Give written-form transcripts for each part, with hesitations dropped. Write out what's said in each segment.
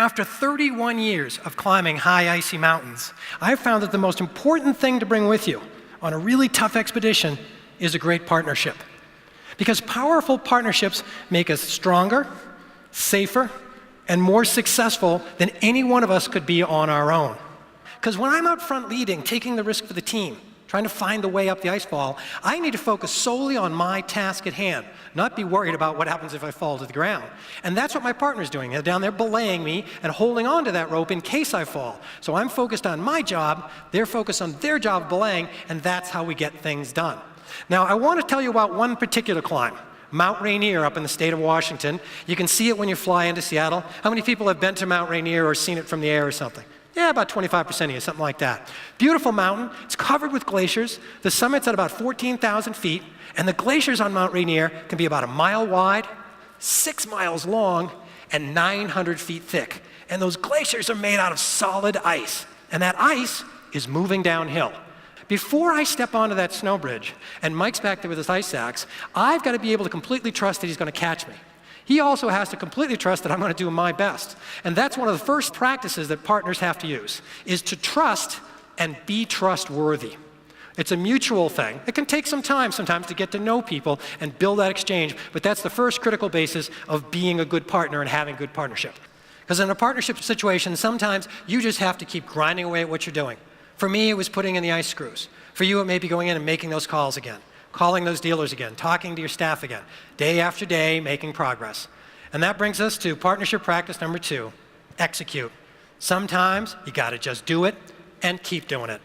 After 31 years of climbing high, icy mountains, I've found that the most important thing to bring with you on a really tough expedition is a great partnership. Because powerful partnerships make us stronger, safer, and more successful than any one of us could be on our own. Because when I'm out front leading, taking the risk for the team, trying to find the way up the icefall, I need to focus solely on my task at hand, not be worried about what happens if I fall to the ground. And that's what my partner's doing. They're down there belaying me and holding on to that rope in case I fall. So I'm focused on my job, they're focused on their job of belaying, and that's how we get things done. Now, I want to tell you about one particular climb, Mount Rainier up in the state of Washington. You can see it when you fly into Seattle. How many people have been to Mount Rainier or seen it from the air or something? Yeah, about 25% of you, something like that. Beautiful mountain. It's covered with glaciers. The summit's at about 14,000 feet, and the glaciers on Mount Rainier can be about a mile wide, 6 miles long, and 900 feet thick. And those glaciers are made out of solid ice, and that ice is moving downhill. Before I step onto that snow bridge, and Mike's back there with his ice axe, I've got to be able to completely trust that he's going to catch me. He also has to completely trust that I'm going to do my best. And that's one of the first practices that partners have to use, is to trust and be trustworthy. It's a mutual thing. It can take some time sometimes to get to know people and build that exchange, but that's the first critical basis of being a good partner and having good partnership. Because in a partnership situation, sometimes you just have to keep grinding away at what you're doing. For me, it was putting in the ice screws. For you, it may be going in and making those calls again, calling those dealers again, talking to your staff again, day after day, making progress. And that brings us to partnership practice number 2, execute. Sometimes you gotta just do it and keep doing it.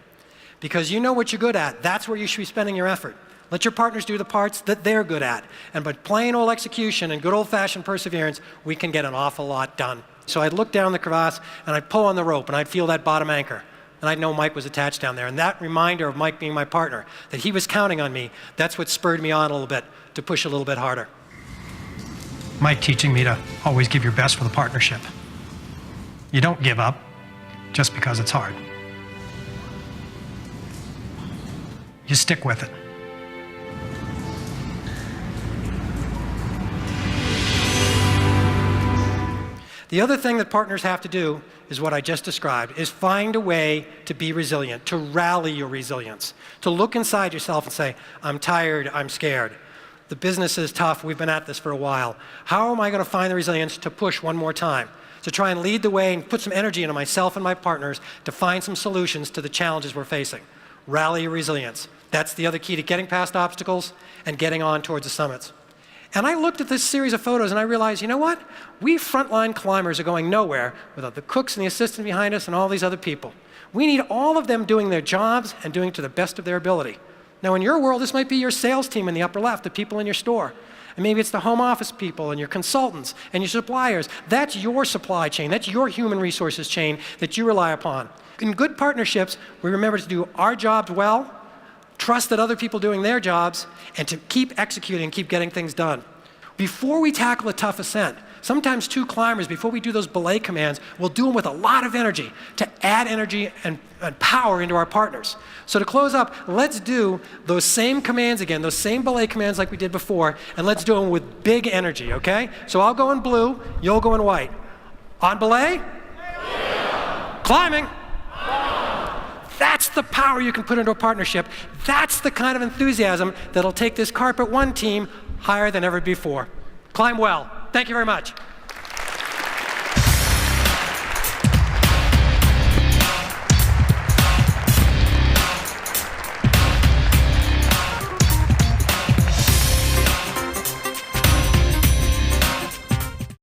Because you know what you're good at, that's where you should be spending your effort. Let your partners do the parts that they're good at. And by plain old execution and good old-fashioned perseverance, we can get an awful lot done. So I'd look down the crevasse and I'd pull on the rope and I'd feel that bottom anchor. And I'd know Mike was attached down there. And that reminder of Mike being my partner, that he was counting on me, that's what spurred me on a little bit to push a little bit harder. Mike teaching me to always give your best for the partnership. You don't give up just because it's hard. You stick with it. The other thing that partners have to do is what I just described, is find a way to be resilient, to rally your resilience, to look inside yourself and say, I'm tired, I'm scared. The business is tough, we've been at this for a while. How am I going to find the resilience to push one more time? To try and lead the way and put some energy into myself and my partners to find some solutions to the challenges we're facing. Rally your resilience. That's the other key to getting past obstacles and getting on towards the summits. And I looked at this series of photos and I realized, you know what? We frontline climbers are going nowhere without the cooks and the assistants behind us and all these other people. We need all of them doing their jobs and doing it to the best of their ability. Now in your world, this might be your sales team in the upper left, the people in your store. And maybe it's the home office people and your consultants and your suppliers. That's your supply chain. That's your human resources chain that you rely upon. In good partnerships, we remember to do our jobs well, trust that other people are doing their jobs, and to keep executing, keep getting things done. Before we tackle a tough ascent, sometimes 2 climbers, before we do those belay commands, we'll do them with a lot of energy to add energy and power into our partners. So to close up, let's do those same commands again, those same belay commands like we did before, and let's do them with big energy, okay? So I'll go in blue, you'll go in white. On belay? Yeah. Climbing? That's the power you can put into a partnership. That's the kind of enthusiasm that'll take this Carpet One team higher than ever before. Climb well. Thank you very much.